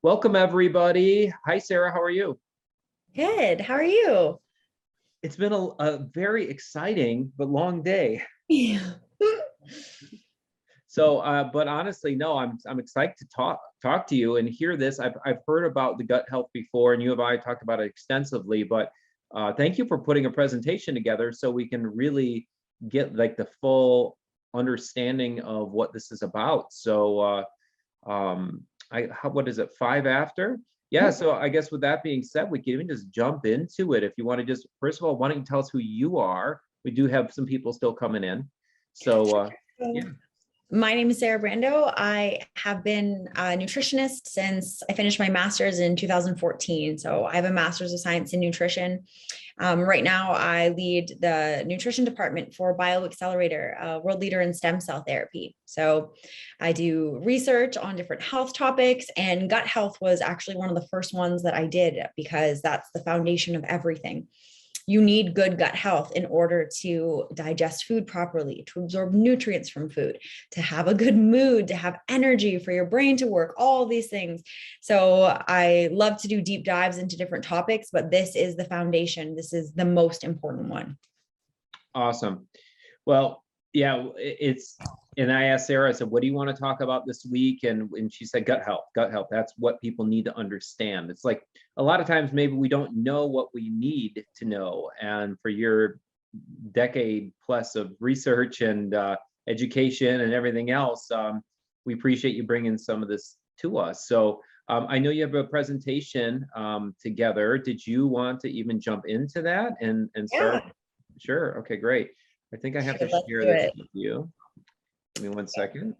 Welcome, everybody. Hi, Sarah. How are you? Good. How are you? It's been a very exciting but long day. Yeah. But honestly, no, I'm excited to talk to you and hear this. I've heard about the gut health before, and you and I talked about it extensively. But thank you for putting a presentation together so we can really get like the full understanding of what this is about. What is it, five after? Yeah, so I guess with that being said, we can even just jump into it. If you want to just, first of all, why don't you tell us who you are? We do have some people still coming in. So, So, yeah. my name is Sarah Brandow. I have been a nutritionist since I finished my master's in 2014. So I have a master's of science in nutrition. Right now, I lead the nutrition department for BioAccelerator, a world leader in stem cell therapy. So I do research on different health topics, and gut health was actually one of the first ones that I did because that's the foundation of everything. You need good gut health in order to digest food properly, to absorb nutrients from food, to have a good mood, to have energy for your brain to work, all these things. So I love to do deep dives into different topics, but this is the foundation. This is the most important one. Awesome. Well, yeah, and I asked Sarah, I said, what do you want to talk about this week? And she said, gut health, gut health. That's what people need to understand. It's like a lot of times maybe we don't know what we need to know. And for your decade plus of research and education and everything else, we appreciate you bringing some of this to us. I know you have a presentation together. Did you want to even jump into that and start? Yeah, Sure. Okay, great. I think I have sure, to let's share do this it. with you. Give me one second.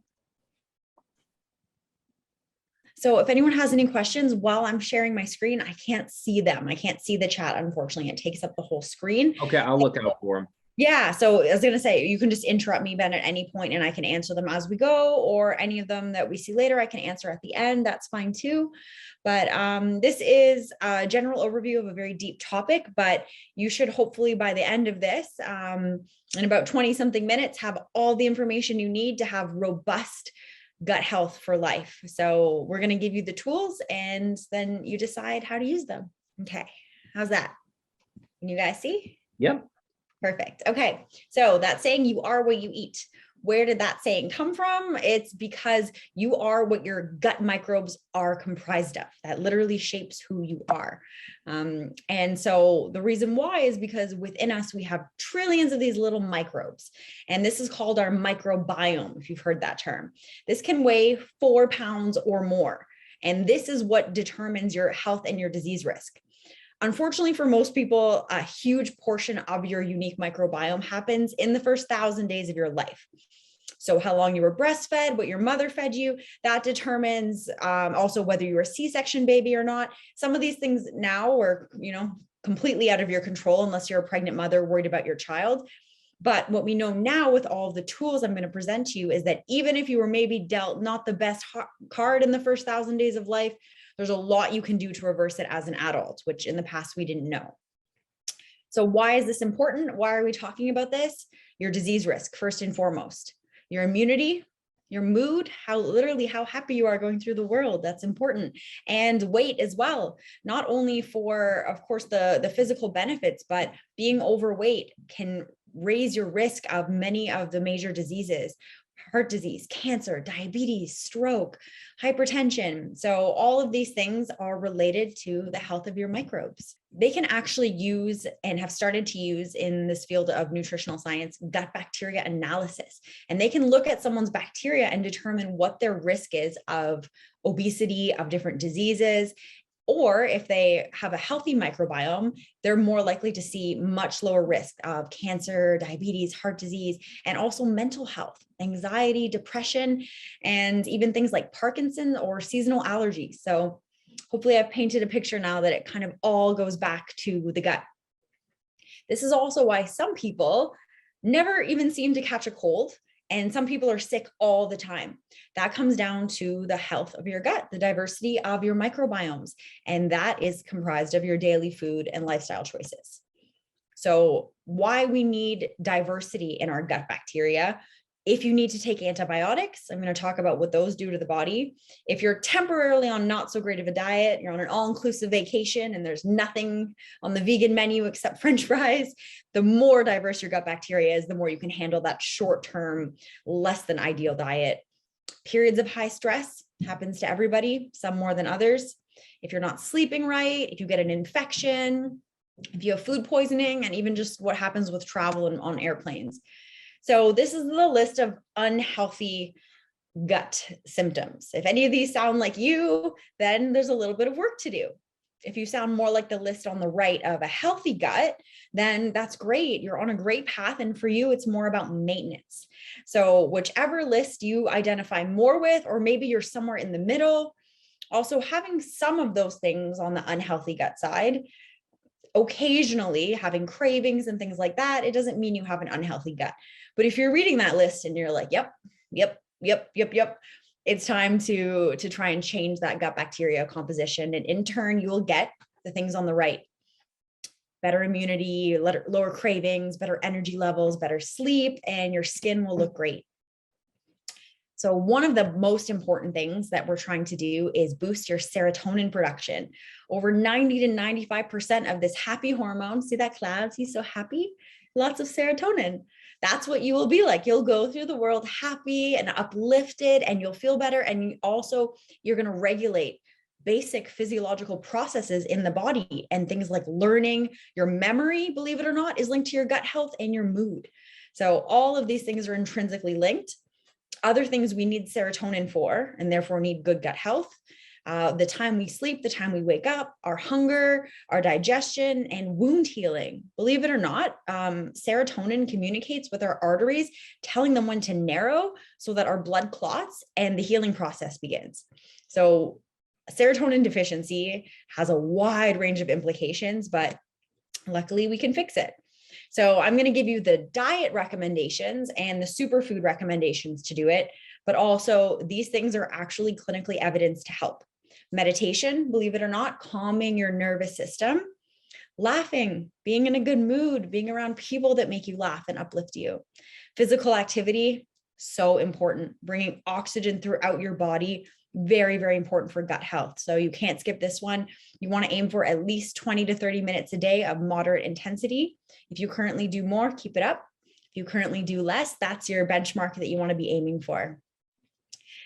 So if anyone has any questions while I'm sharing my screen, I can't see them. I can't see the chat, unfortunately. It takes up the whole screen. Okay, I'll look out for them. Yeah, so I was going to say, you can just interrupt me, Ben, at any point and I can answer them as we go, or any of them that we see later, I can answer at the end. That's fine too. But this is a general overview of a very deep topic, but you should hopefully by the end of this, in about 20 something minutes, have all the information you need to have robust gut health for life. So we're going to give you the tools and then you decide how to use them. Okay, how's that? Can you guys see? Yep. Perfect. Okay. So that saying, you are what you eat. Where did that saying come from? It's because you are what your gut microbes are comprised of. That literally shapes who you are. And so the reason why is because within us, we have trillions of these little microbes. And this is called our microbiome, if you've heard that term. This can weigh 4 pounds or more. And this is what determines your health and your disease risk. Unfortunately, for most people, a huge portion of your unique microbiome happens in the first 1,000 days of your life. So, how long you were breastfed, what your mother fed you, that determines also whether you're a C-section baby or not. Some of these things now are, completely out of your control unless you're a pregnant mother worried about your child. But what we know now with all of the tools I'm going to present to you is that even if you were maybe dealt not the best card in the first 1,000 days of life, there's a lot you can do to reverse it as an adult, which in the past we didn't know. So why is this important? Why are we talking about this? Your disease risk, first and foremost. Your immunity, your mood, how happy you are going through the world. That's important. And weight as well, not only for, of course, the physical benefits, but being overweight can raise your risk of many of the major diseases: heart disease, cancer, diabetes, stroke, hypertension. So all of these things are related to the health of your microbes. They can actually use and have started to use in this field of nutritional science gut bacteria analysis. And they can look at someone's bacteria and determine what their risk is of obesity, of different diseases. Or if they have a healthy microbiome, they're more likely to see much lower risk of cancer, diabetes, heart disease, and also mental health, anxiety, depression, and even things like Parkinson's or seasonal allergies. So hopefully I've painted a picture now that it kind of all goes back to the gut. This is also why some people never even seem to catch a cold. And some people are sick all the time. That comes down to the health of your gut, the diversity of your microbiomes. And that is comprised of your daily food and lifestyle choices. So why we need diversity in our gut bacteria If you need to take antibiotics, I'm going to talk about what those do to the body. If you're temporarily on not so great of a diet, you're on an all-inclusive vacation and there's nothing on the vegan menu except French fries, the more diverse your gut bacteria is, the more you can handle that short-term, less than ideal diet. Periods of high stress happens to everybody, some more than others. If you're not sleeping right, if you get an infection, if you have food poisoning, and even just what happens with travel and on airplanes. So this is the list of unhealthy gut symptoms. If any of these sound like you, then there's a little bit of work to do. If you sound more like the list on the right of a healthy gut, then that's great. You're on a great path. And for you, it's more about maintenance. So whichever list you identify more with, or maybe you're somewhere in the middle, also having some of those things on the unhealthy gut side, occasionally having cravings and things like that, it doesn't mean you have an unhealthy gut. But if you're reading that list and you're like, yep, it's time to try and change that gut bacteria composition. And in turn, you will get the things on the right: better immunity, lower cravings, better energy levels, better sleep, and your skin will look great. So one of the most important things that we're trying to do is boost your serotonin production. Over 90 to 95% of this happy hormone, see that cloud, he's so happy, lots of serotonin. That's what you will be like. You'll go through the world happy and uplifted, and you'll feel better. And you're going to regulate basic physiological processes in the body, and things like learning. Your memory, believe it or not, is linked to your gut health and your mood. So all of these things are intrinsically linked. Other things we need serotonin for, and therefore need good gut health: the time we sleep, the time we wake up, our hunger, our digestion, and wound healing. Believe it or not, serotonin communicates with our arteries, telling them when to narrow so that our blood clots and the healing process begins. So serotonin deficiency has a wide range of implications, but luckily we can fix it. So I'm going to give you the diet recommendations and the superfood recommendations to do it, but also these things are actually clinically evidenced to help. Meditation, believe it or not, calming your nervous system. Laughing, being in a good mood, being around people that make you laugh and uplift you. Physical activity, so important. Bringing oxygen throughout your body, very, very important for gut health. So you can't skip this one. You want to aim for at least 20 to 30 minutes a day of moderate intensity. If you currently do more, keep it up. If you currently do less, that's your benchmark that you want to be aiming for.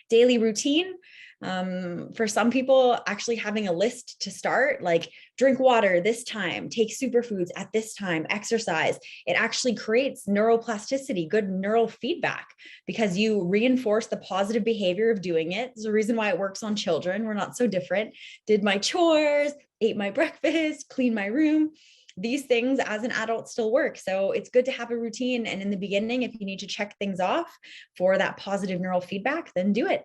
Daily routine. For some people, actually having a list to start, like drink water this time, take superfoods at this time, exercise, it actually creates neuroplasticity, good neural feedback, because you reinforce the positive behavior of doing it. There's a reason why it works on children. We're not so different. Did my chores, ate my breakfast, cleaned my room. These things as an adult still work. So it's good to have a routine. And in the beginning, if you need to check things off for that positive neural feedback, then do it.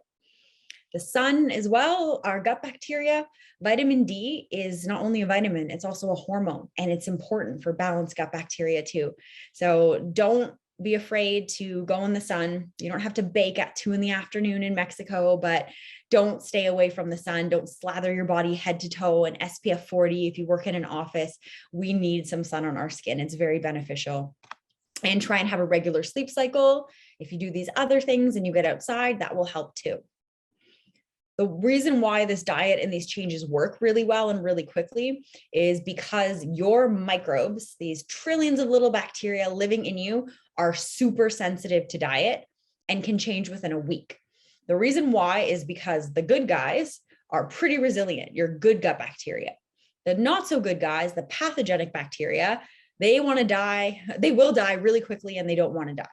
The sun as well, our gut bacteria. Vitamin D is not only a vitamin, it's also a hormone, and it's important for balanced gut bacteria too. So don't be afraid to go in the sun. You don't have to bake at 2 p.m. in Mexico, but don't stay away from the sun. Don't slather your body head to toe in SPF 40. If you work in an office, we need some sun on our skin. It's very beneficial. And try and have a regular sleep cycle. If you do these other things and you get outside, that will help too. The reason why this diet and these changes work really well and really quickly is because your microbes, these trillions of little bacteria living in you, are super sensitive to diet and can change within a week. The reason why is because the good guys are pretty resilient, your good gut bacteria. The not so good guys, the pathogenic bacteria, they want to die. They will die really quickly, and they don't want to die.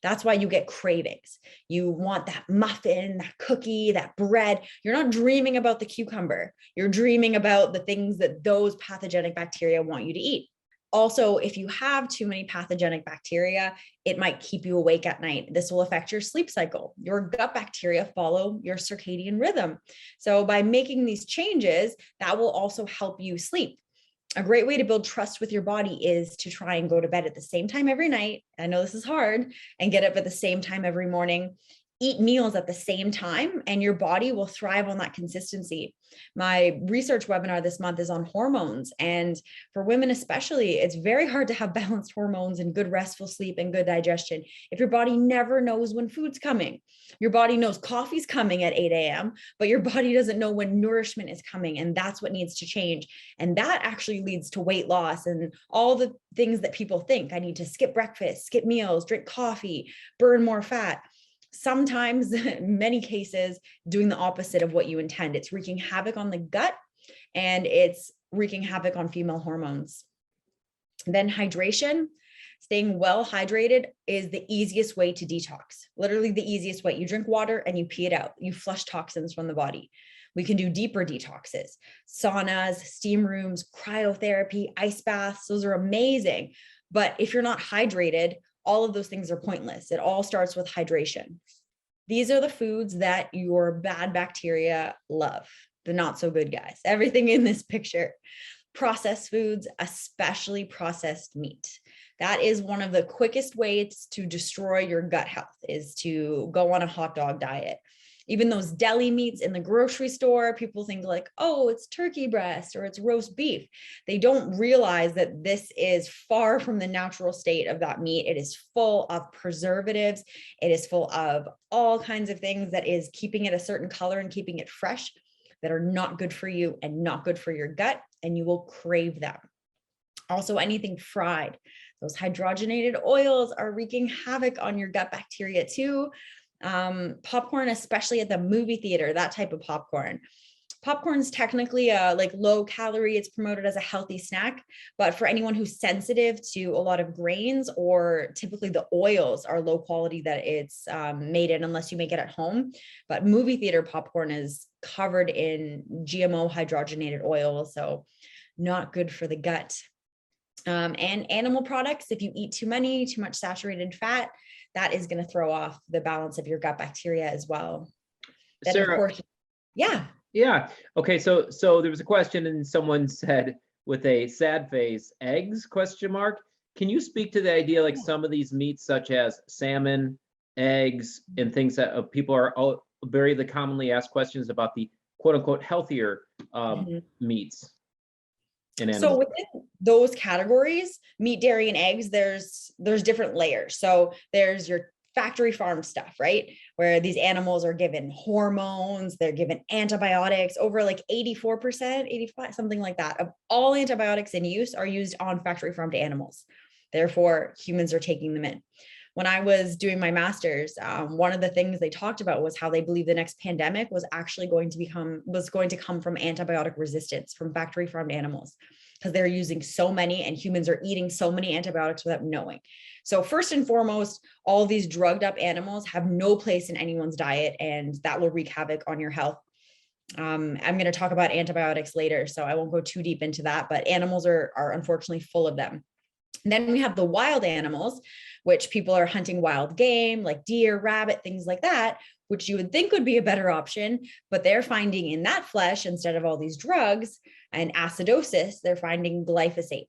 That's why you get cravings. You want that muffin, that cookie, that bread. You're not dreaming about the cucumber. You're dreaming about the things that those pathogenic bacteria want you to eat. Also, if you have too many pathogenic bacteria, it might keep you awake at night. This will affect your sleep cycle. Your gut bacteria follow your circadian rhythm. So by making these changes, that will also help you sleep. A great way to build trust with your body is to try and go to bed at the same time every night. I know this is hard, and get up at the same time every morning. eat meals at the same time, and your body will thrive on that consistency. My research webinar this month is on hormones. And for women especially, it's very hard to have balanced hormones and good restful sleep and good digestion if your body never knows when food's coming. Your body knows coffee's coming at 8 a.m., but your body doesn't know when nourishment is coming. And that's what needs to change. And that actually leads to weight loss and all the things that people think. I need to skip breakfast, skip meals, drink coffee, burn more fat. Sometimes, in many cases, doing the opposite of what you intend. It's wreaking havoc on the gut, and it's wreaking havoc on female hormones. Then hydration. Staying well hydrated is the easiest way to detox. Literally the easiest way. You drink water and you pee it out. You flush toxins from the body. We can do deeper detoxes, saunas, steam rooms, cryotherapy, ice baths. Those are amazing. But if you're not hydrated, all of those things are pointless. It all starts with hydration. These are the foods that your bad bacteria love, the not so good guys. Everything in this picture. Processed foods, especially processed meat. That is one of the quickest ways to destroy your gut health, is to go on a hot dog diet. Even those deli meats in the grocery store, people think like, oh, it's turkey breast or it's roast beef. They don't realize that this is far from the natural state of that meat. It is full of preservatives. It is full of all kinds of things that is keeping it a certain color and keeping it fresh, that are not good for you and not good for your gut, and you will crave them. Also, anything fried. Those hydrogenated oils are wreaking havoc on your gut bacteria too. Popcorn, especially at the movie theater, that type of popcorn. Popcorn's technically like low calorie. It's promoted as a healthy snack, but for anyone who's sensitive to a lot of grains, or typically the oils are low quality that it's made in, unless you make it at home. But movie theater popcorn is covered in GMO hydrogenated oil, so not good for the gut. And animal products, if you eat too much saturated fat, that is going to throw off the balance of your gut bacteria as well. Then Sarah, of course, yeah. Yeah. Okay. So there was a question, and someone said with a sad face, eggs, question mark. Can you speak to the idea, like some of these meats, such as salmon, eggs, and things that people are very the commonly asked questions about, the quote unquote healthier meats and animals? So within those categories, meat, dairy, and eggs, there's different layers. So there's your factory farm stuff, right? Where these animals are given hormones, they're given antibiotics. Over like 84%, 85, something like that, of all antibiotics in use are used on factory farmed animals. Therefore, humans are taking them in. When I was doing my master's, one of the things they talked about was how they believe the next pandemic was actually going to come from antibiotic resistance from factory farmed animals, because they're using so many, and humans are eating so many antibiotics without knowing. So first and foremost, all these drugged up animals have no place in anyone's diet, and that will wreak havoc on your health. I'm going to talk about antibiotics later, so I won't go too deep into that, but animals are unfortunately full of them. And then we have the wild animals, which people are hunting wild game like deer, rabbit, things like that, which you would think would be a better option, but they're finding in that flesh, instead of all these drugs and acidosis, they're finding glyphosate,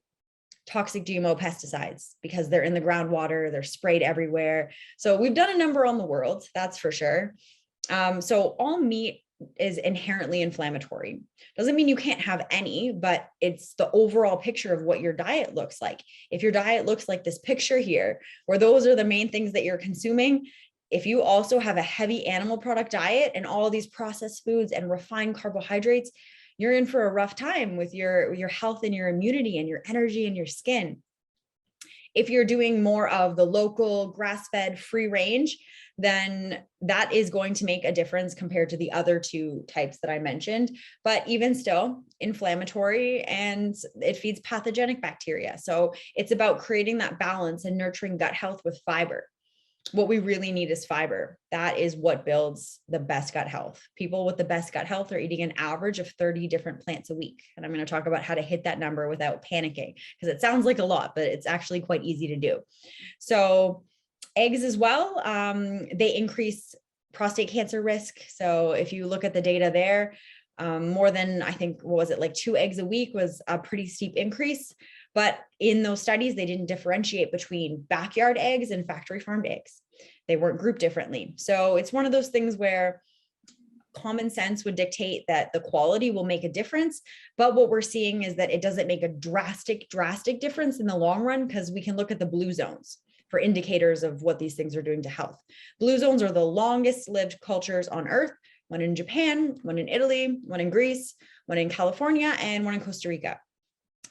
toxic GMO pesticides, because they're in the groundwater, they're sprayed everywhere. So we've done a number on the world, that's for sure. So all meat is inherently inflammatory. Doesn't mean you can't have any, but it's the overall picture of what your diet looks like. If your diet looks like this picture here, where those are the main things that you're consuming, if you also have a heavy animal product diet and all these processed foods and refined carbohydrates, you're in for a rough time with your health and your immunity and your energy and your skin. If you're doing more of the local grass-fed free range, then that is going to make a difference compared to the other two types that I mentioned. But even still, inflammatory, and it feeds pathogenic bacteria. So it's about creating that balance and nurturing gut health with fiber. What we really need is fiber. That is what builds the best gut health. People with the best gut health are eating an average of 30 different plants a week. And I'm going to talk about how to hit that number without panicking, because it sounds like a lot, but it's actually quite easy to do. So eggs as well, they increase prostate cancer risk. So if you look at the data there, more than, I think, what was it, like 2 eggs a week was a pretty steep increase. But in those studies, they didn't differentiate between backyard eggs and factory farmed eggs. They weren't grouped differently. So it's one of those things where common sense would dictate that the quality will make a difference. But what we're seeing is that it doesn't make a drastic difference in the long run, because we can look at the blue zones for indicators of what these things are doing to health. Blue zones are the longest lived cultures on Earth, one in Japan, one in Italy, one in Greece, one in California, and one in Costa Rica.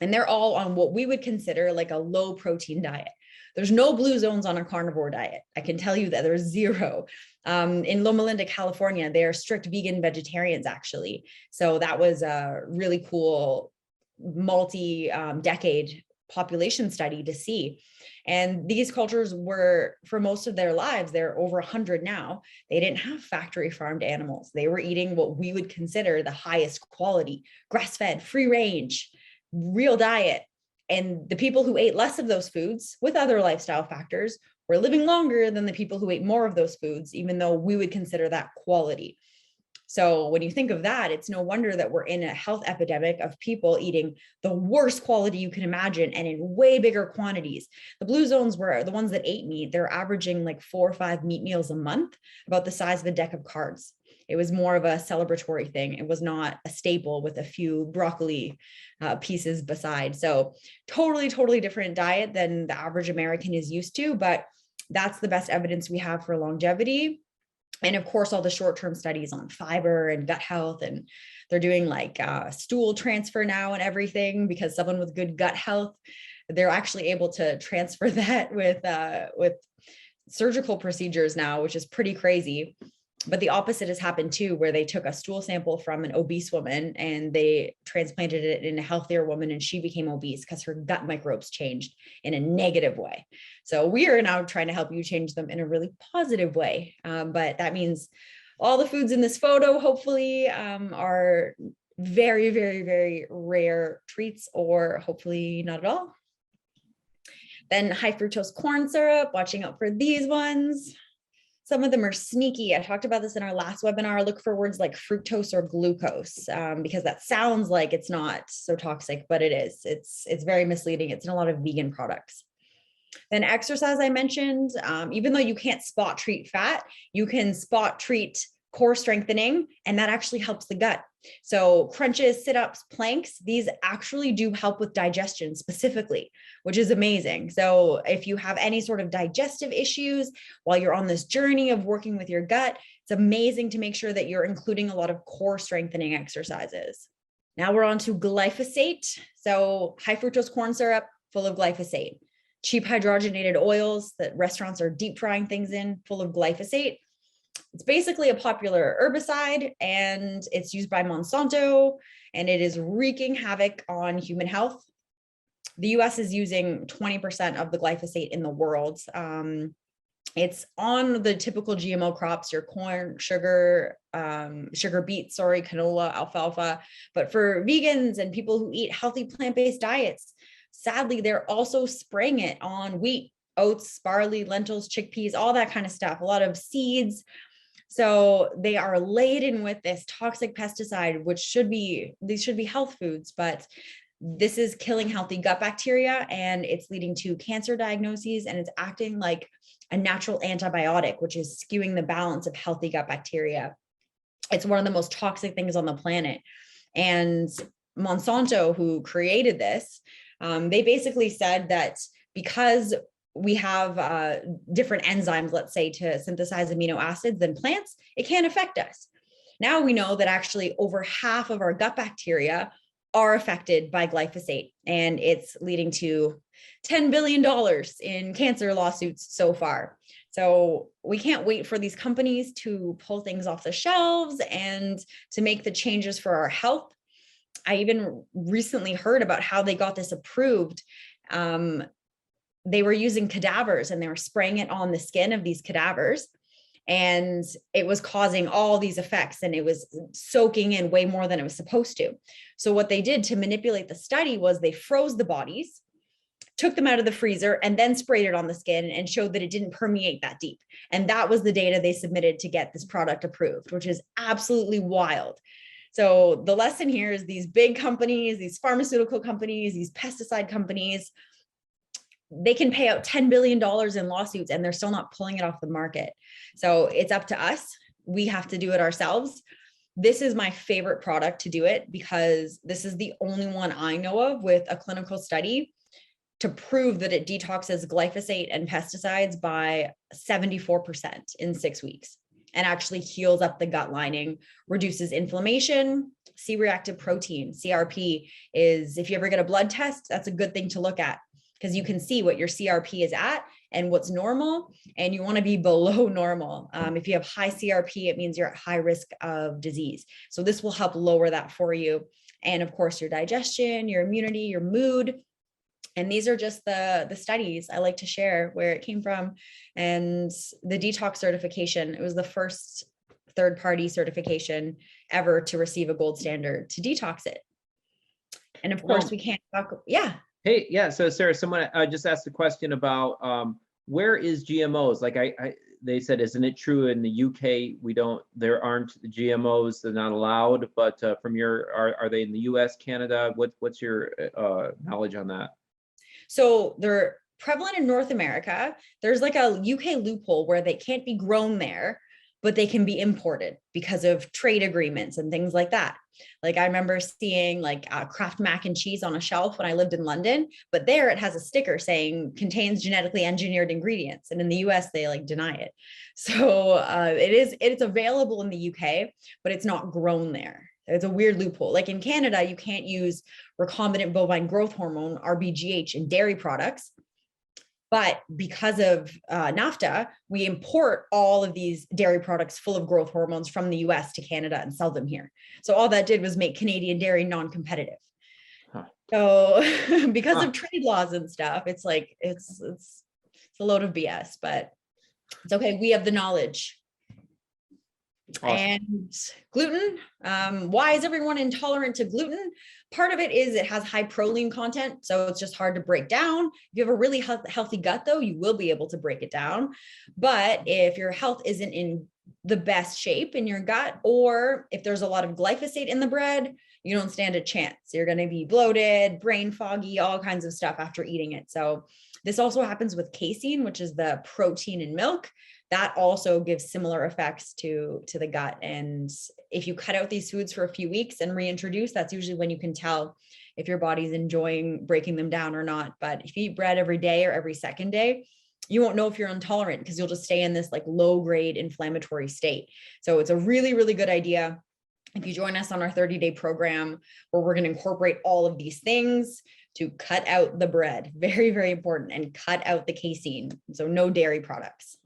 And they're all on what we would consider like a low protein diet. There's no blue zones on a carnivore diet. I can tell you that there's zero. In Loma Linda, California, they are strict vegan vegetarians, actually. So that was a really cool multi-decade population study to see. And these cultures were, for most of their lives, they're over 100 now. They didn't have factory farmed animals. They were eating what we would consider the highest quality, grass-fed, free range, real diet. And the people who ate less of those foods with other lifestyle factors were living longer than the people who ate more of those foods, even though we would consider that quality. So when you think of that, it's no wonder that we're in a health epidemic of people eating the worst quality you can imagine and in way bigger quantities. The blue zones were the ones that ate meat. They're averaging like 4 or 5 meat meals a month, about the size of a deck of cards. It was more of a celebratory thing. It was not a staple with a few broccoli pieces beside. So totally different diet than the average American is used to, but that's the best evidence we have for longevity. And of course, all the short-term studies on fiber and gut health, and they're doing like stool transfer now and everything, because someone with good gut health, they're actually able to transfer that with surgical procedures now, which is pretty crazy. But the opposite has happened too, where they took a stool sample from an obese woman and they transplanted it in a healthier woman, and she became obese because her gut microbes changed in a negative way. So we are now trying to help you change them in a really positive way. But that means all the foods in this photo, hopefully, are very rare treats, or hopefully not at all. Then high fructose corn syrup, watching out for these ones. Some of them are sneaky. I talked about this in our last webinar. Look for words like fructose or glucose, because that sounds like it's not so toxic, but it is. It's very misleading. It's in a lot of vegan products. Then exercise, I mentioned, even though you can't spot treat fat, you can spot treat core strengthening, and that actually helps the gut. So crunches, sit-ups, planks, these actually do help with digestion specifically, which is amazing. So if you have any sort of digestive issues while you're on this journey of working with your gut, it's amazing to make sure that you're including a lot of core strengthening exercises. Now we're on to glyphosate. So high fructose corn syrup, full of glyphosate. Cheap hydrogenated oils that restaurants are deep frying things in, full of glyphosate. It's basically a popular herbicide, and it's used by Monsanto, and it is wreaking havoc on human health. The US is using 20% of the glyphosate in the world. It's on the typical GMO crops, your corn, sugar beet, canola, alfalfa. But for vegans and people who eat healthy plant-based diets, sadly, they're also spraying it on wheat, oats, barley, lentils, chickpeas, all that kind of stuff, a lot of seeds. So they are laden with this toxic pesticide, which these should be health foods, but this is killing healthy gut bacteria, and it's leading to cancer diagnoses, and it's acting like a natural antibiotic, which is skewing the balance of healthy gut bacteria. It's one of the most toxic things on the planet. And Monsanto, who created this, they basically said that because we have different enzymes, let's say, to synthesize amino acids than plants, it can affect us. Now we know that actually over half of our gut bacteria are affected by glyphosate, and it's leading to $10 billion in cancer lawsuits so far. So we can't wait for these companies to pull things off the shelves and to make the changes for our health. I even recently heard about how they got this approved. They were using cadavers, and they were spraying it on the skin of these cadavers, and it was causing all these effects, and it was soaking in way more than it was supposed to. So what they did to manipulate the study was they froze the bodies, took them out of the freezer, and then sprayed it on the skin and showed that it didn't permeate that deep. And that was the data they submitted to get this product approved, which is absolutely wild. So the lesson here is these big companies, these pharmaceutical companies, these pesticide companies, they can pay out $10 billion in lawsuits and they're still not pulling it off the market. So it's up to us. We have to do it ourselves. This is my favorite product to do it because this is the only one I know of with a clinical study to prove that it detoxes glyphosate and pesticides by 74% in 6 weeks and actually heals up the gut lining, reduces inflammation. C-reactive protein, CRP, is, if you ever get a blood test, that's a good thing to look at because you can see what your CRP is at and what's normal, and you want to be below normal. If you have high CRP, it means you're at high risk of disease. So this will help lower that for you. And of course, your digestion, your immunity, your mood. And these are just the studies I like to share where it came from. And the detox certification, it was the first third-party certification ever to receive a gold standard to detox it. And of course, we can't talk. Yeah. Hey, yeah. So Sarah, someone just asked a question about where is GMOs? Like they said, isn't it true in the UK there aren't GMOs, they're not allowed, but from are they in the US, Canada? What's your knowledge on that? So they're prevalent in North America. There's like a UK loophole where they can't be grown there, but they can be imported because of trade agreements and things like that. Like I remember seeing like Kraft mac and cheese on a shelf when I lived in London, but there it has a sticker saying contains genetically engineered ingredients. And in the US, they like deny it. So it's available in the UK, but it's not grown there. It's a weird loophole. Like in Canada, you can't use recombinant bovine growth hormone, RBGH, in dairy products. But because of NAFTA, we import all of these dairy products full of growth hormones from the US to Canada and sell them here. So all that did was make Canadian dairy non-competitive. Huh. So because of trade laws and stuff, it's like, it's a load of BS, but it's okay. We have the knowledge. Awesome. And gluten, why is everyone intolerant to gluten? Part of it is it has high proline content, so it's just hard to break down. If you have a really healthy gut, though, you will be able to break it down. But if your health isn't in the best shape in your gut, or if there's a lot of glyphosate in the bread, you don't stand a chance. You're going to be bloated, brain foggy, all kinds of stuff after eating it. So this also happens with casein, which is the protein in milk. That also gives similar effects to the gut. And if you cut out these foods for a few weeks and reintroduce, that's usually when you can tell if your body's enjoying breaking them down or not. But if you eat bread every day or every second day, you won't know if you're intolerant because you'll just stay in this like low grade inflammatory state. So it's a really, really good idea. If you join us on our 30-day program where we're going to incorporate all of these things to cut out the bread, very, very important, and cut out the casein. So no dairy products.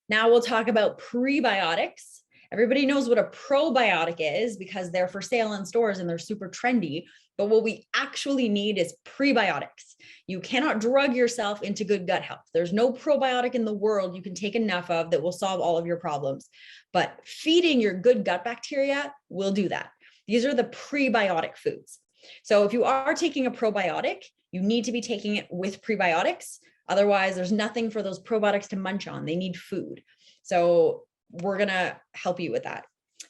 Now we'll talk about prebiotics. Everybody knows what a probiotic is because they're for sale in stores and they're super trendy. But what we actually need is prebiotics. You cannot drug yourself into good gut health. There's no probiotic in the world you can take enough of that will solve all of your problems. But feeding your good gut bacteria will do that. These are the prebiotic foods. So if you are taking a probiotic, you need to be taking it with prebiotics. Otherwise, there's nothing for those probiotics to munch on. They need food. So we're going to help you with that.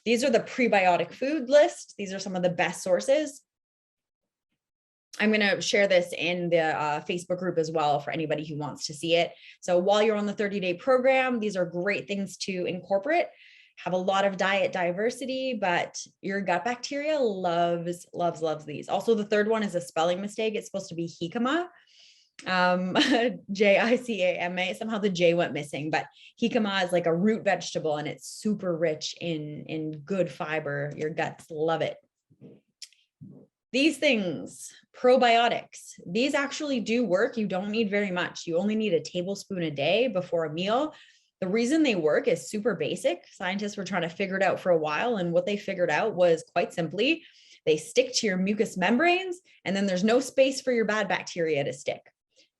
These are the prebiotic food list. These are some of the best sources. I'm going to share this in the Facebook group as well for anybody who wants to see it. So while you're on the 30-day program, these are great things to incorporate. Have a lot of diet diversity, but your gut bacteria loves these. Also, the third one is a spelling mistake. It's supposed to be jicama. Jicama. Somehow the J went missing, but jicama is like a root vegetable and it's super rich in good fiber. Your guts love it. These things, probiotics, these actually do work. You don't need very much. You only need a tablespoon a day before a meal. The reason they work is super basic. Scientists were trying to figure it out for a while, and what they figured out was quite simply, they stick to your mucous membranes, and then there's no space for your bad bacteria to stick.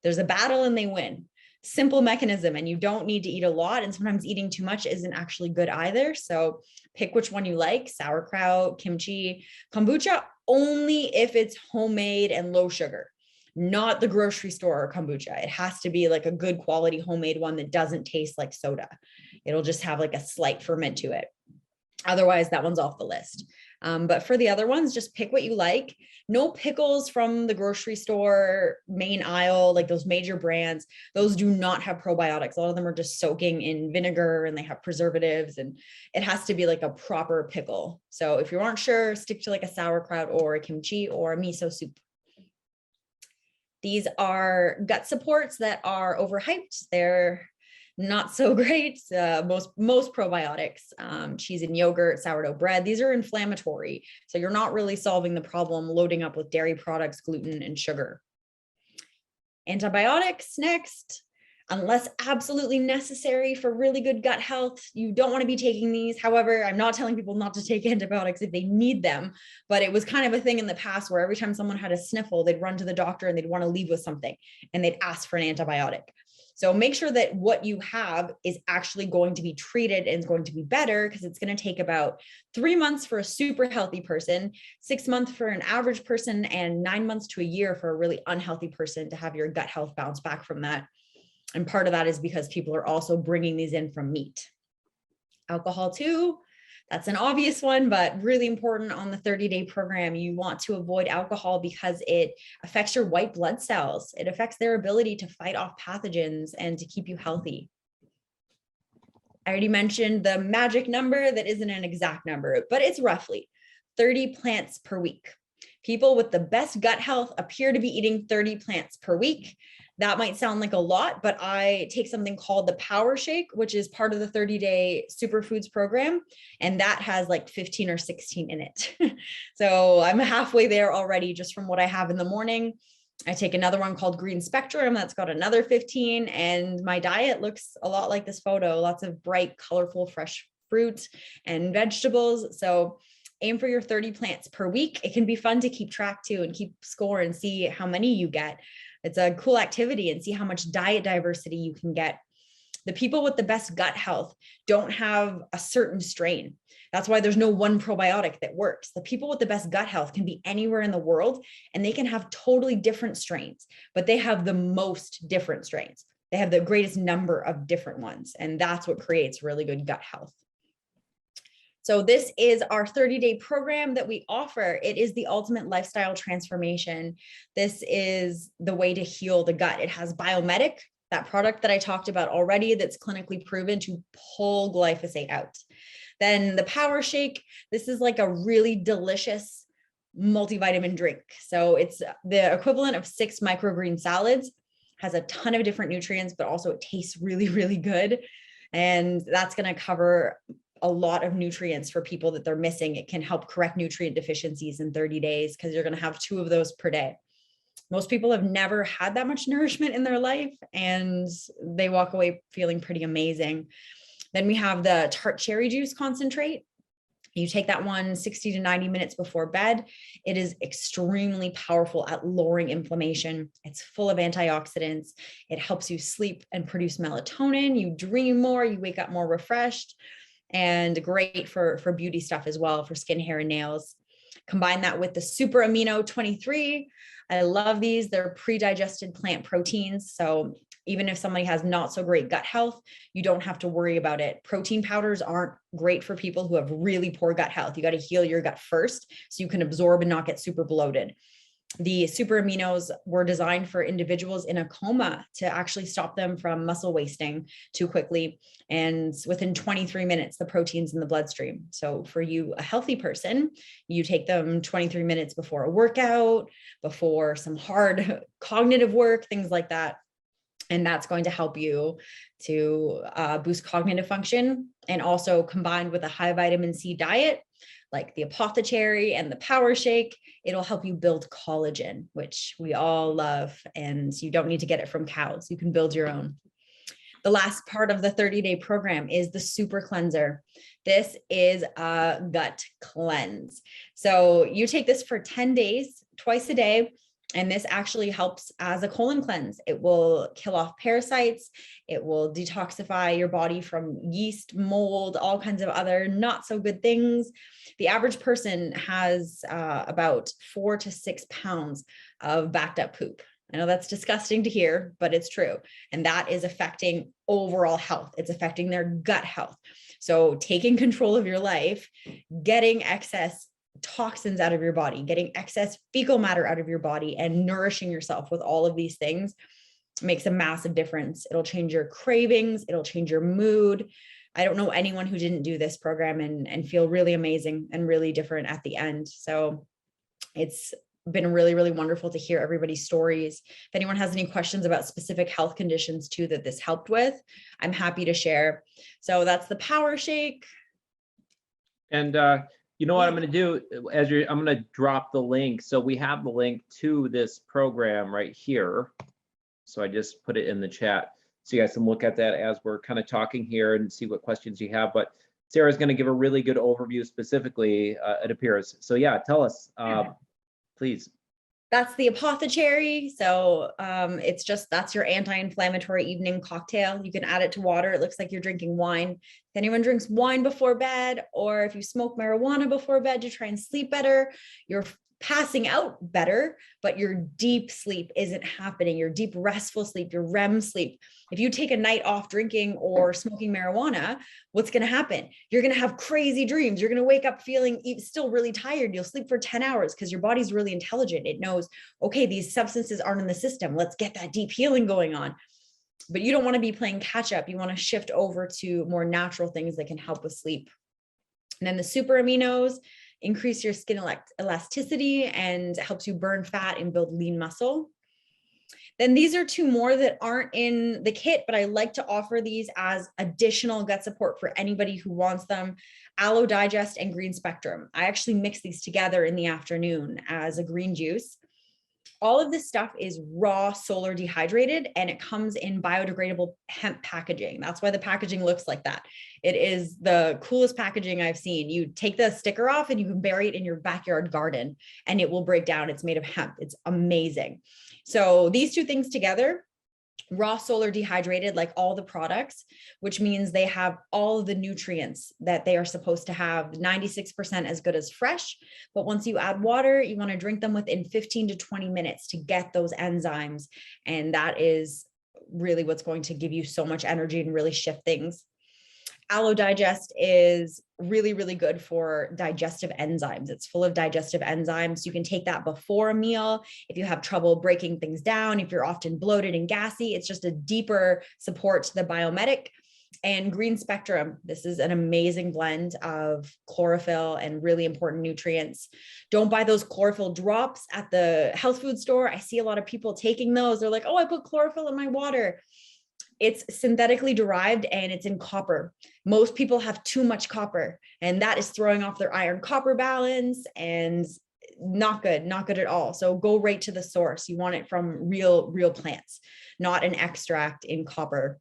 There's a battle and they win. Simple mechanism, and you don't need to eat a lot, and sometimes eating too much isn't actually good either. So pick which one you like, sauerkraut, kimchi, kombucha, only if it's homemade and low sugar, not the grocery store kombucha. It has to be like a good quality homemade one that doesn't taste like soda. It'll just have like a slight ferment to it. Otherwise, that one's off the list. But for the other ones, just pick what you like. No pickles from the grocery store main aisle, like those major brands. Those do not have probiotics. A lot of them are just soaking in vinegar and they have preservatives, and it has to be like a proper pickle. So if you aren't sure, stick to like a sauerkraut or a kimchi or a miso soup. These are gut supports that are overhyped. They're not so great. Most probiotics, cheese and yogurt, sourdough bread, these are inflammatory. So you're not really solving the problem loading up with dairy products, gluten, and sugar. Antibiotics next. Unless absolutely necessary for really good gut health, you don't want to be taking these. However, I'm not telling people not to take antibiotics if they need them, but it was kind of a thing in the past where every time someone had a sniffle, they'd run to the doctor and they'd want to leave with something and they'd ask for an antibiotic. So make sure that what you have is actually going to be treated and is going to be better, because it's going to take about 3 months for a super healthy person, 6 months for an average person, and 9 months to a year for a really unhealthy person to have your gut health bounce back from that. And part of that is because people are also bringing these in from meat. Alcohol too, that's an obvious one, but really important on the 30-day program. You want to avoid alcohol because it affects your white blood cells. It affects their ability to fight off pathogens and to keep you healthy. I already mentioned the magic number that isn't an exact number, but it's roughly 30 plants per week. People with the best gut health appear to be eating 30 plants per week. That might sound like a lot, but I take something called the Power Shake, which is part of the 30-day superfoods program. And that has like 15 or 16 in it. So I'm halfway there already just from what I have in the morning. I take another one called Green Spectrum that's got another 15. And my diet looks a lot like this photo, lots of bright, colorful, fresh fruit and vegetables. So aim for your 30 plants per week. It can be fun to keep track too and keep score and see how many you get. It's a cool activity, and see how much diet diversity you can get. The people with the best gut health don't have a certain strain. That's why there's no one probiotic that works. The people with the best gut health can be anywhere in the world, and they can have totally different strains, but they have the most different strains. They have the greatest number of different ones, and that's what creates really good gut health. So this is our 30-day program that we offer. It is the ultimate lifestyle transformation. This is the way to heal the gut. It has Biomedic, that product that I talked about already, that's clinically proven to pull glyphosate out. Then the Power Shake, this is like a really delicious multivitamin drink. So it's the equivalent of 6 microgreen salads, has a ton of different nutrients, but also it tastes really, really good. And that's going to cover a lot of nutrients for people that they're missing. It can help correct nutrient deficiencies in 30 days because you're going to have 2 of those per day. Most people have never had that much nourishment in their life, and they walk away feeling pretty amazing. Then we have the tart cherry juice concentrate. You take that one 60 to 90 minutes before bed. It is extremely powerful at lowering inflammation. It's full of antioxidants. It helps you sleep and produce melatonin. You dream more, you wake up more refreshed, and great for beauty stuff as well, for skin, hair, and nails. Combine that with the Super Amino 23. I love these. They're pre-digested plant proteins. So even if somebody has not so great gut health, you don't have to worry about it. Protein powders aren't great for people who have really poor gut health. You got to heal your gut first so you can absorb and not get super bloated. The super aminos were designed for individuals in a coma to actually stop them from muscle wasting too quickly. And within 23 minutes, the protein's in the bloodstream. So for you, a healthy person, you take them 23 minutes before a workout, before some hard cognitive work, things like that. And that's going to help you to boost cognitive function. And also combined with a high vitamin C diet, like the Apothecary and the Power Shake, it'll help you build collagen, which we all love. And you don't need to get it from cows. You can build your own. The last part of the 30-day program is the Super Cleanser. This is a gut cleanse. So you take this for 10 days, twice a day. And this actually helps as a colon cleanse. It will kill off parasites. It will detoxify your body from yeast, mold, all kinds of other not so good things. The average person has about 4 to 6 pounds of backed up poop. I know that's disgusting to hear, but it's true. And that is affecting overall health. It's affecting their gut health. So taking control of your life, getting excess toxins out of your body, getting excess fecal matter out of your body, and nourishing yourself with all of these things makes a massive difference. It'll change your cravings. It'll change your mood. I don't know anyone who didn't do this program and feel really amazing and really different at the end. So it's been really, really wonderful to hear everybody's stories. If anyone has any questions about specific health conditions too that this helped with, I'm happy to share. So that's the Power Shake. And you know what I'm going to do I'm going to drop the link. So we have the link to this program right here. So I just put it in the chat. So you guys can look at that as we're kind of talking here and see what questions you have. But Sarah's going to give a really good overview specifically, it appears. So yeah, tell us, please. That's the Apothecary. So that's your anti-inflammatory evening cocktail. You can add it to water. It looks like you're drinking wine. If anyone drinks wine before bed, or if you smoke marijuana before bed to try and sleep better, you're passing out better, but your deep sleep isn't happening. Your deep restful sleep, your REM sleep. If you take a night off drinking or smoking marijuana, what's going to happen? You're going to have crazy dreams. You're going to wake up feeling still really tired. You'll sleep for 10 hours because your body's really intelligent. It knows, okay, these substances aren't in the system. Let's get that deep healing going on. But you don't want to be playing catch up. You want to shift over to more natural things that can help with sleep. And then the super aminos increase your skin elasticity and helps you burn fat and build lean muscle. Then these are two more that aren't in the kit, but I like to offer these as additional gut support for anybody who wants them. Aloe Digest and Green Spectrum. I actually mix these together in the afternoon as a green juice. All of this stuff is raw solar dehydrated, and it comes in biodegradable hemp packaging. That's why the packaging looks like that. It is the coolest packaging I've seen. You take the sticker off and you can bury it in your backyard garden and it will break down. It's made of hemp. It's amazing. So these two things together, raw solar dehydrated, like all the products, which means they have all the nutrients that they are supposed to have, 96% as good as fresh. But once you add water, you want to drink them within 15 to 20 minutes to get those enzymes. And that is really what's going to give you so much energy and really shift things. Aloe Digest is really, really good for digestive enzymes. It's full of digestive enzymes. You can take that before a meal. If you have trouble breaking things down, if you're often bloated and gassy, it's just a deeper support to the biometic. And Green Spectrum, this is an amazing blend of chlorophyll and really important nutrients. Don't buy those chlorophyll drops at the health food store. I see a lot of people taking those. They're like, oh, I put chlorophyll in my water. It's synthetically derived and it's in copper. Most people have too much copper, and that is throwing off their iron copper balance and not good at all. So go right to the source. You want it from real plants, not an extract in copper.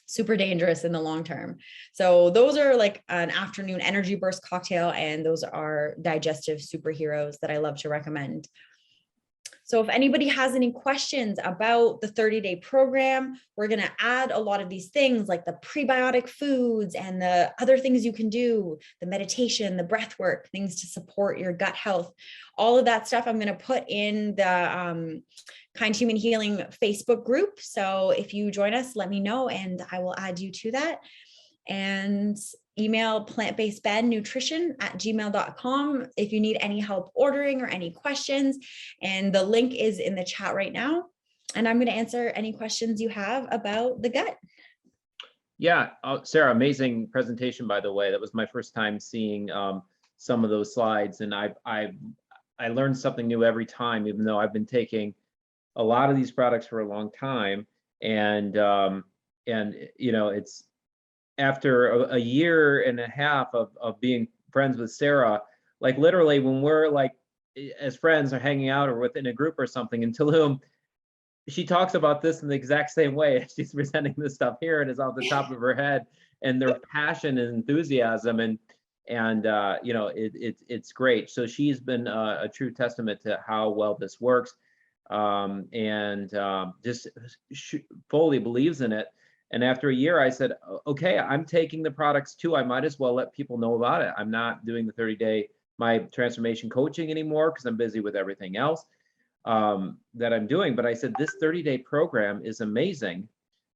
Super dangerous in the long term. So those are like an afternoon energy burst cocktail, and those are digestive superheroes that I love to recommend. So if anybody has any questions about the 30-day program, we're going to add a lot of these things like the prebiotic foods and the other things you can do, the meditation, the breath work, things to support your gut health. All of that stuff I'm going to put in the Kind Human Healing Facebook group. So if you join us, let me know and I will add you to that. And email plantbasedbennutrition@gmail.com if you need any help ordering or any questions. And the link is in the chat right now. And I'm going to answer any questions you have about the gut. Yeah, Sarah, amazing presentation, by the way. That was my first time seeing some of those slides, and I learned something new every time, even though I've been taking a lot of these products for a long time. And you know, it's after a year and a half of being friends with Sarah, like literally when we're like as friends or hanging out or within a group or something in Tulum, she talks about this in the exact same way. She's presenting this stuff here and it's off the top of her head, and their passion and enthusiasm and you know, it's great. So she's been a true testament to how well this works, and just fully believes in it. And after a year, I said, okay, I'm taking the products too. I might as well let people know about it. I'm not doing the 30-day my transformation coaching anymore because I'm busy with everything else that I'm doing. But I said, this 30-day program is amazing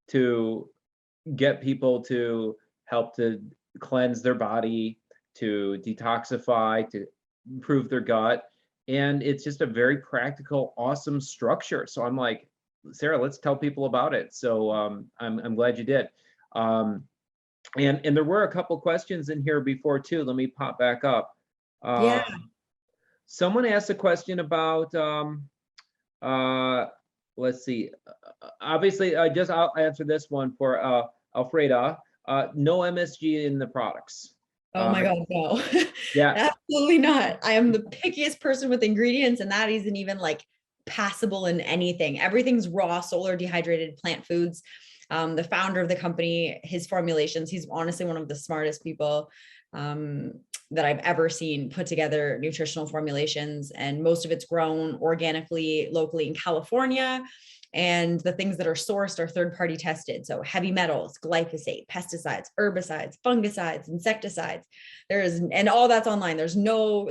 to get people to help to cleanse their body, to detoxify, to improve their gut. And it's just a very practical, awesome structure. So I'm like, Sarah, let's tell people about it. So I'm glad you did. And there were a couple questions in here before too. Let me pop back up. Yeah. Someone asked a question about, let's see. Obviously, I'll answer this one for Alfreda. No MSG in the products. Oh my God, no. Yeah. Absolutely not. I am the pickiest person with ingredients, and that isn't even like passable in anything. Everything's raw, solar dehydrated plant foods. The founder of the company, his formulations, he's honestly one of the smartest people that I've ever seen put together nutritional formulations. And most of it's grown organically, locally in California. And the things that are sourced are third-party tested. So heavy metals, glyphosate, pesticides, herbicides, fungicides, insecticides. And all that's online. There's no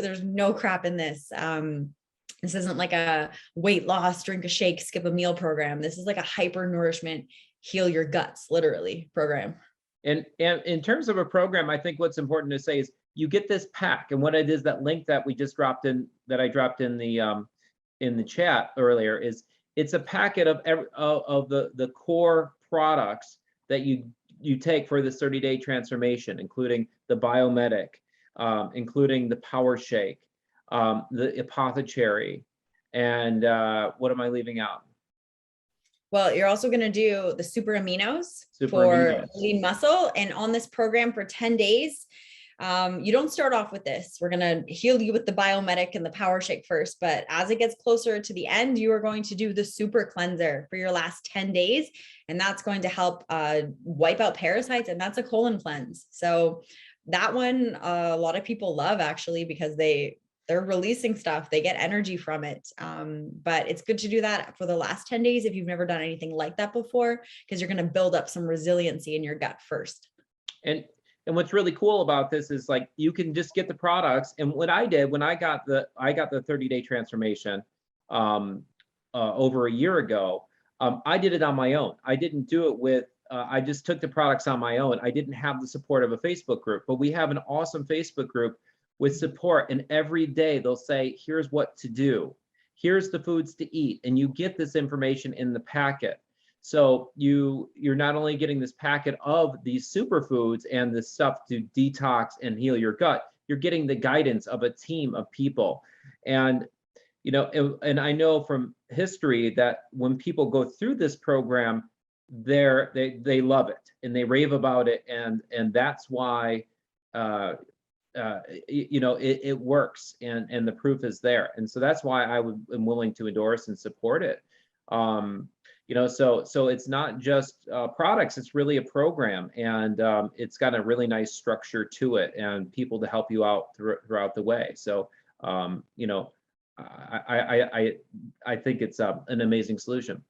crap in this. This isn't like a weight loss, drink a shake, skip a meal program. This is like a hyper nourishment, heal your guts, literally program. And in terms of a program, I think what's important to say is you get this pack, and what it is, that link that we just dropped in, that I dropped in the chat earlier, is it's a packet of the core products that you take for this 30-day transformation, including the Biomedic, including the Power Shake, the Apothecary, and what am I leaving out? Well, you're also going to do the super aminos Super lean muscle. And on this program for 10 days, you don't start off with this. We're going to heal you with the Biomedic and the Power Shake first. But as it gets closer to the end, you are going to do the super cleanser for your last 10 days. And that's going to help wipe out parasites. And that's a colon cleanse. So that one, a lot of people love actually, because they're releasing stuff, they get energy from it. But it's good to do that for the last 10 days if you've never done anything like that before, because you're going to build up some resiliency in your gut first. And what's really cool about this is, like, you can just get the products. And what I did when I got the 30-day transformation over a year ago, I did it on my own. I didn't do it with, I just took the products on my own. I didn't have the support of a Facebook group, but we have an awesome Facebook group with support. And every day they'll say, here's what to do. Here's the foods to eat. And you get this information in the packet. So you're not only getting this packet of these superfoods and the stuff to detox and heal your gut, you're getting the guidance of a team of people. And, and I know from history that when people go through this program, they love it and they rave about it. And that's why, it works, and the proof is there. And so that's why am willing to endorse and support it. So it's not just products, it's really a program, and it's got a really nice structure to it and people to help you out throughout the way. So, I think it's an amazing solution.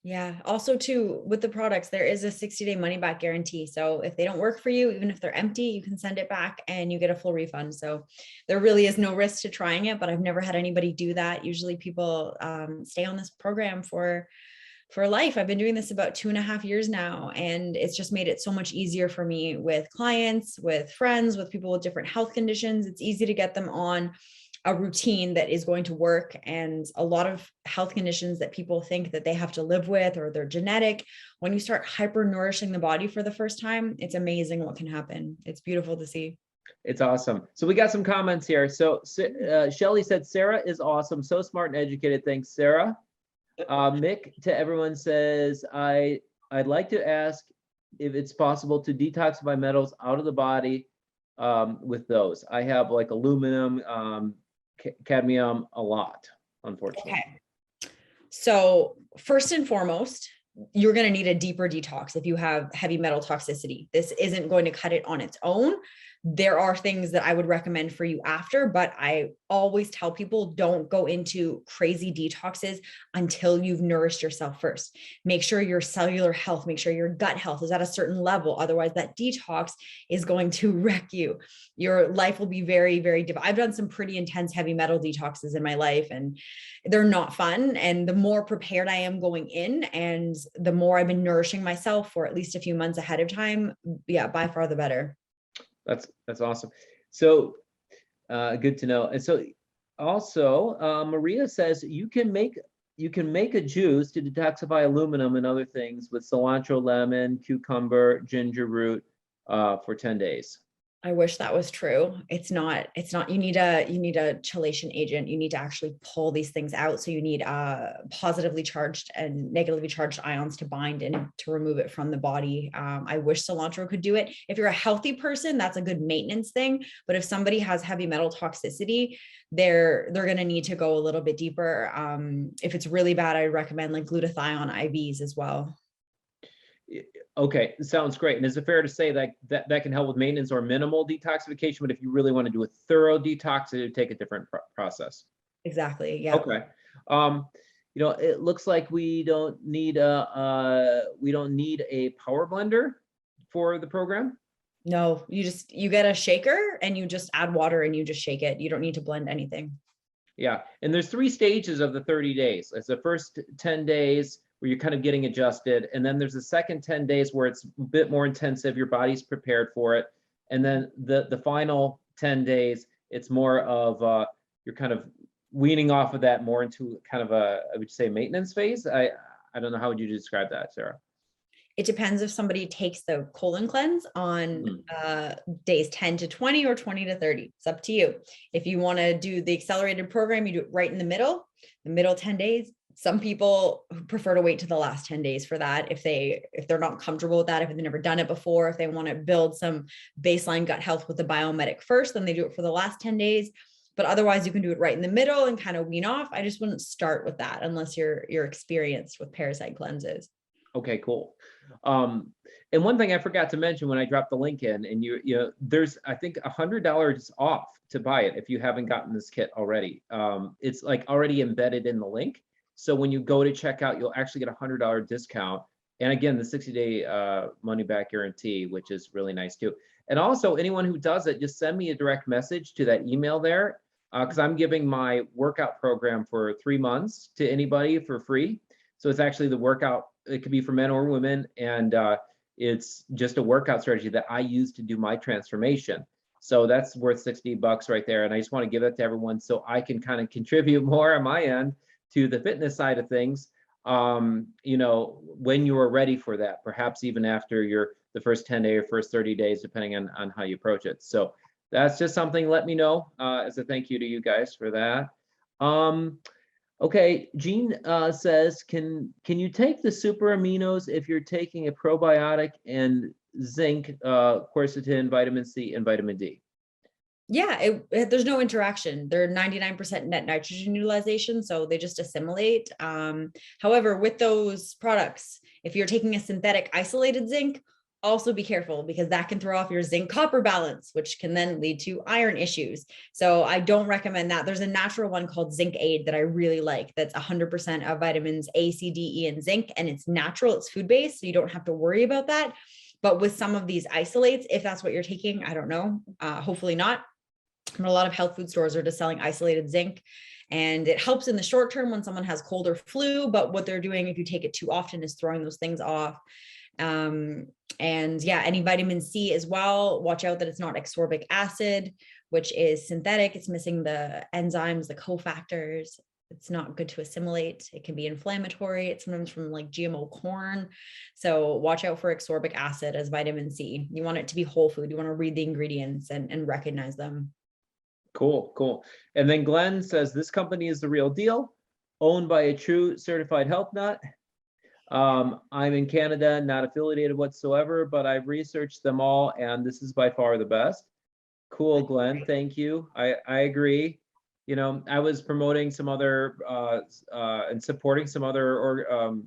Yeah. Also too, with the products, there is a 60-day money back guarantee. So if they don't work for you, even if they're empty, you can send it back and you get a full refund. So there really is no risk to trying it, but I've never had anybody do that. Usually people stay on this program for life. I've been doing this about 2.5 years now, and it's just made it so much easier for me with clients, with friends, with people with different health conditions. It's easy to get them on a routine that is going to work. And a lot of health conditions that people think that they have to live with, or they're genetic, when you start hyper nourishing the body for the first time, it's amazing what can happen. It's beautiful to see. It's awesome. So we got some comments here. So Shelly said, Sarah is awesome. So smart and educated. Thanks, Sarah. Mick to everyone says, I'd like to ask if it's possible to detoxify metals out of the body with those. I have like aluminum, cadmium, a lot, unfortunately. Okay. So first and foremost, you're going to need a deeper detox if you have heavy metal toxicity. This isn't going to cut it on its own. There are things that I would recommend for you after, but I always tell people don't go into crazy detoxes until you've nourished yourself first. Make sure your cellular health, make sure your gut health is at a certain level. Otherwise, that detox is going to wreck you. Your life will be very, very difficult. I've done some pretty intense heavy metal detoxes in my life, and they're not fun. And the more prepared I am going in, and the more I've been nourishing myself for at least a few months ahead of time, yeah, by far the better. That's awesome. So Good to know. And so also, Maria says you can make a juice to detoxify aluminum and other things with cilantro, lemon, cucumber, ginger root for 10 days. I wish that was true. It's not, you need a chelation agent. You need to actually pull these things out. So you need positively charged and negatively charged ions to bind and to remove it from the body. I wish cilantro could do it. If you're a healthy person, that's a good maintenance thing. But if somebody has heavy metal toxicity, they're going to need to go a little bit deeper. If it's really bad, I recommend like glutathione IVs as well. Okay, sounds great. And is it fair to say that that can help with maintenance or minimal detoxification? But if you really want to do a thorough detox, it would take a different process. Exactly. Yeah. Okay. It looks like we don't need a power blender for the program. No, you get a shaker and you just add water and you just shake it. You don't need to blend anything. Yeah, and there's 3 stages of the 30 days. It's the first 10 days where you're kind of getting adjusted. And then there's the second 10 days where it's a bit more intensive, your body's prepared for it. And then the final 10 days, it's more of you're kind of weaning off of that more into kind of I would say maintenance phase. I don't know, how would you describe that, Sarah? It depends if somebody takes the colon cleanse on days 10 to 20 or 20 to 30. It's up to you. If you want to do the accelerated program, you do it right in the middle 10 days. Some people prefer to wait to the last 10 days for that. If they're not comfortable with that, if they've never done it before, if they want to build some baseline gut health with the biomedic first, then they do it for the last 10 days. But otherwise you can do it right in the middle and kind of wean off. I just wouldn't start with that unless you're experienced with parasite cleanses. Okay, cool. And one thing I forgot to mention when I dropped the link in, and there's, I think, $100 off to buy it if you haven't gotten this kit already. It's like already embedded in the link. So when you go to checkout, you'll actually get a $100 discount. And again, the 60-day money back guarantee, which is really nice too. And also, anyone who does it, just send me a direct message to that email there, because I'm giving my workout program for 3 months to anybody for free. So it's actually the workout. It could be for men or women, and it's just a workout strategy that I use to do my transformation. So that's worth $60 right there. And I just want to give it to everyone so I can kind of contribute more on my end to the fitness side of things. When you are ready for that, perhaps even after the first 10 days or first 30 days, depending on how you approach it. So that's just something. Let me know as a thank you to you guys for that. Okay, Jean says, can you take the super aminos if you're taking a probiotic and zinc, quercetin, vitamin C, and vitamin D? Yeah, there's no interaction. They're 99% net nitrogen utilization, so they just assimilate. However, with those products, if you're taking a synthetic isolated zinc, also be careful because that can throw off your zinc copper balance, which can then lead to iron issues. So I don't recommend that. There's a natural one called Zinc Aid that I really like. That's 100% of vitamins A, C, D, E, and zinc, and it's natural. It's food-based, so you don't have to worry about that. But with some of these isolates, if that's what you're taking, I don't know, hopefully not. But a lot of health food stores are just selling isolated zinc, and it helps in the short term when someone has cold or flu. But what they're doing, if you take it too often, is throwing those things off. And yeah, any vitamin C as well. Watch out that it's not ascorbic acid, which is synthetic. It's missing the enzymes, the cofactors. It's not good to assimilate. It can be inflammatory. It's sometimes from like GMO corn. So watch out for ascorbic acid as vitamin C. You want it to be whole food. You want to read the ingredients and recognize them. Cool. And then Glenn says, this company is the real deal, owned by a true certified health nut. I'm in Canada, not affiliated whatsoever, but I've researched them all, and this is by far the best. Cool, Glenn. Thank you. I agree. I was promoting some other and supporting some other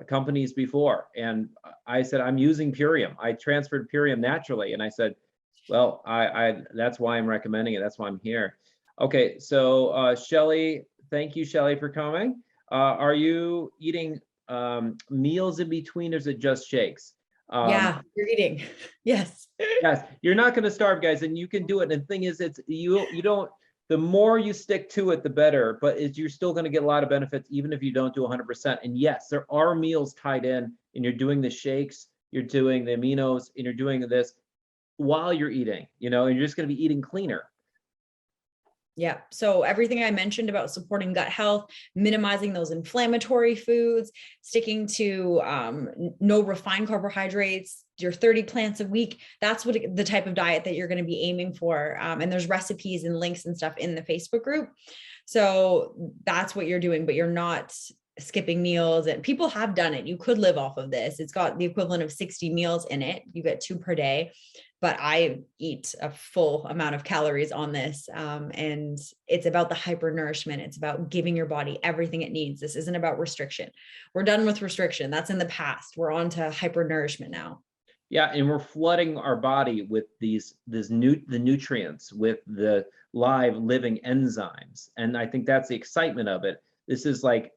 companies before, and I said I'm using Purium. I transferred Purium naturally, and I said, well, I that's why I'm recommending it. That's why I'm here. Okay, so Shelly, thank you, Shelly, for coming. Are you eating meals in between, or is it just shakes? Yeah, you're eating. Yes. Yes, you're not going to starve, guys, and you can do it. And the thing is, it's you don't. The more you stick to it, the better. But you're still going to get a lot of benefits, even if you don't do 100%. And yes, there are meals tied in, and you're doing the shakes, you're doing the aminos, and you're doing this while you're eating. And you're just going to be eating cleaner. Yeah. So everything I mentioned about supporting gut health, minimizing those inflammatory foods, sticking to no refined carbohydrates, your 30 plants a week, that's what the type of diet that you're going to be aiming for. And there's recipes and links and stuff in the Facebook group. So that's what you're doing, but you're not skipping meals, and people have done it. You could live off of this. It's got the equivalent of 60 meals in it. You get 2 per day, but I eat a full amount of calories on this. And it's about the hypernourishment. It's about giving your body everything it needs. This isn't about restriction. We're done with restriction. That's in the past. We're on to hypernourishment now. Yeah, and we're flooding our body with the nutrients, with the live living enzymes. And I think that's the excitement of it. This is like,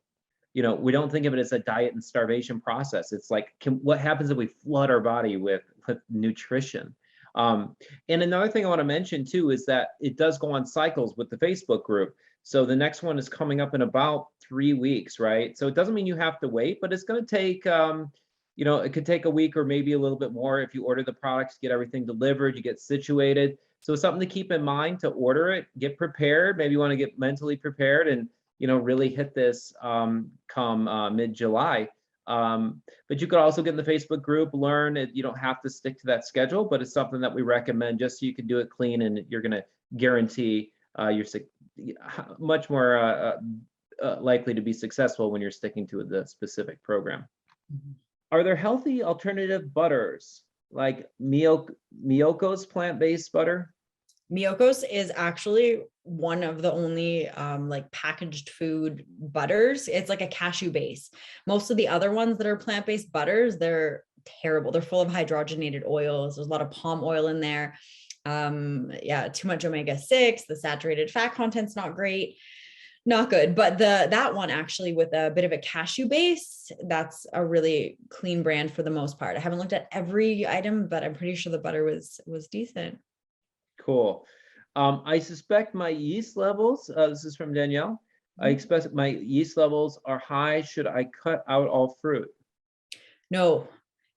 we don't think of it as a diet and starvation process. It's like, what happens if we flood our body with nutrition? And another thing I want to mention too is that it does go on cycles with the Facebook group. So the next one is coming up in about 3 weeks, right? So it doesn't mean you have to wait, but it's going to take, it could take a week or maybe a little bit more. If you order the products, get everything delivered, you get situated. So it's something to keep in mind to order it, get prepared. Maybe you want to get mentally prepared and, really hit this come mid-July. But you could also get in the Facebook group, learn it. You don't have to stick to that schedule, but it's something that we recommend just so you can do it clean, and you're going to guarantee you're much more likely to be successful when you're sticking to the specific program. Mm-hmm. Are there healthy alternative butters like Miyoko's plant-based butter? Miyoko's is actually one of the only like packaged food butters. It's like a cashew base. Most of the other ones that are plant-based butters, they're terrible. They're full of hydrogenated oils. There's a lot of palm oil in there. Too much omega-6. The saturated fat content's not great. Not good. But that one actually with a bit of a cashew base, that's a really clean brand for the most part. I haven't looked at every item, but I'm pretty sure the butter was decent. Cool. I suspect my yeast levels, this is from Danielle. I expect my yeast levels are high. Should I cut out all fruit? No,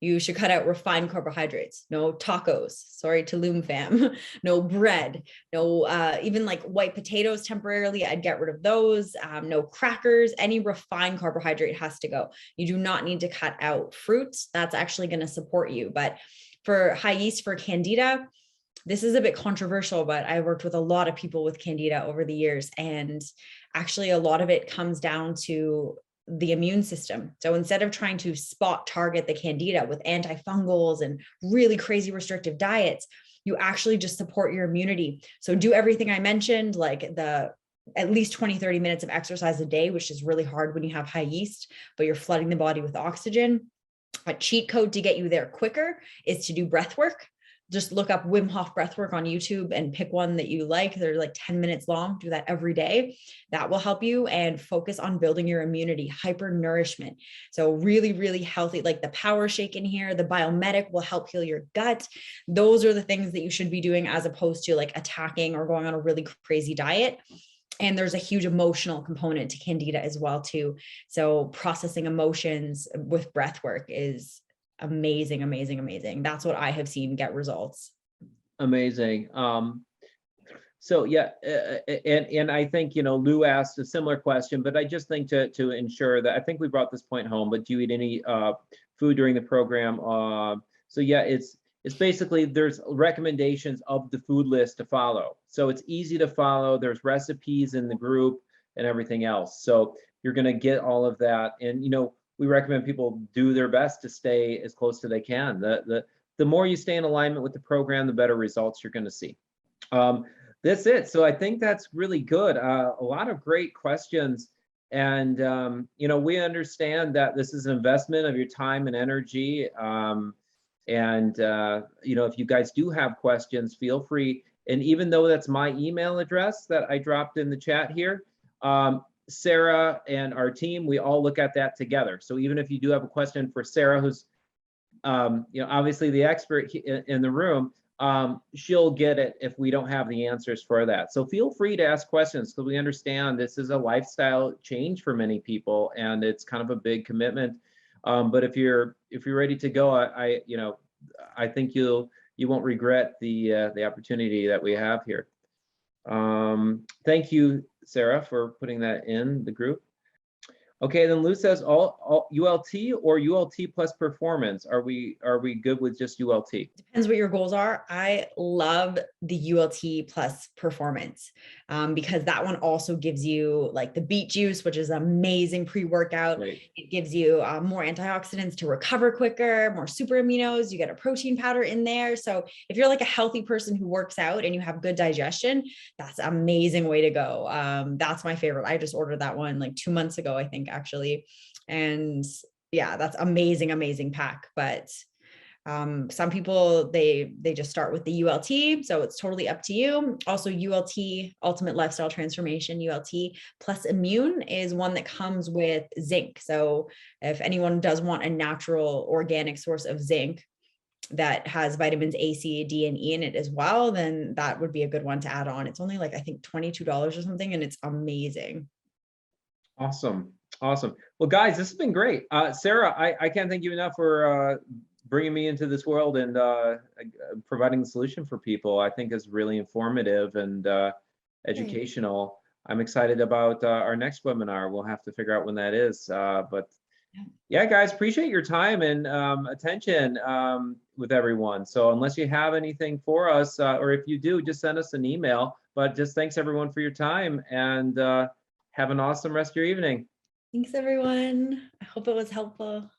you should cut out refined carbohydrates. No tacos. Sorry to Loom fam. No bread. No, even like white potatoes temporarily, I'd get rid of those. No crackers. Any refined carbohydrate has to go. You do not need to cut out fruits. That's actually going to support you. But for high yeast, for candida, this is a bit controversial, but I worked with a lot of people with candida over the years, and actually a lot of it comes down to the immune system. So instead of trying to spot target the candida with antifungals and really crazy restrictive diets, you actually just support your immunity. So do everything I mentioned, like at least 20-30 minutes of exercise a day, which is really hard when you have high yeast, but you're flooding the body with oxygen. A cheat code to get you there quicker is to do breath work. Just look up Wim Hof breathwork on YouTube and pick one that you like. They're like 10 minutes long. Do that every day. That will help you, and focus on building your immunity, hypernourishment. So really, really healthy, like the power shake in here, the biomedic will help heal your gut. Those are the things that you should be doing as opposed to like attacking or going on a really crazy diet. And there's a huge emotional component to candida as well too. So processing emotions with breath work is amazing, amazing, amazing. That's what I have seen get results. Amazing. So yeah, and I think, Lou asked a similar question, but I just think to ensure that, I think we brought this point home, but do you eat any food during the program? So yeah, it's basically, there's recommendations of the food list to follow. So it's easy to follow. There's recipes in the group and everything else. So you're going to get all of that. And, we recommend people do their best to stay as close to they can. The more you stay in alignment with the program, the better results you're going to see. That's it. So I think that's really good. A lot of great questions. And, we understand that this is an investment of your time and energy. If you guys do have questions, feel free. And even though that's my email address that I dropped in the chat here, Sarah and our team, we all look at that together. So even if you do have a question for Sarah, who's obviously the expert in the room, she'll get it if we don't have the answers for that. So feel free to ask questions, because we understand this is a lifestyle change for many people, and it's kind of a big commitment. But if you're ready to go, I think you won't regret the opportunity that we have here. Thank you, Sarah, for putting that in the group. Okay, then Lou says all ULT or ULT plus performance. Are we good with just ULT? Depends what your goals are. I love the ULT plus performance because that one also gives you like the beet juice, which is amazing pre-workout. Right. It gives you more antioxidants to recover quicker, more super aminos. You get a protein powder in there. So if you're like a healthy person who works out and you have good digestion, that's an amazing way to go. That's my favorite. I just ordered that one like 2 months ago, I think, actually. And yeah, that's amazing, amazing pack. But some people, they just start with the ULT. So it's totally up to you. Also ULT, Ultimate Lifestyle Transformation, ULT plus Immune is one that comes with zinc. So if anyone does want a natural organic source of zinc that has vitamins A, C, D, and E in it as well, then that would be a good one to add on. It's only like, I think $22 or something, and it's amazing. Awesome. Awesome. Well, guys, this has been great. Sarah, I can't thank you enough for bringing me into this world and providing the solution for people. I think is really informative and educational. I'm excited about our next webinar. We'll have to figure out when that is. But yeah, guys, appreciate your time and attention with everyone. So unless you have anything for us, or if you do, just send us an email. But just thanks everyone for your time, and have an awesome rest of your evening. Thanks, everyone. I hope it was helpful.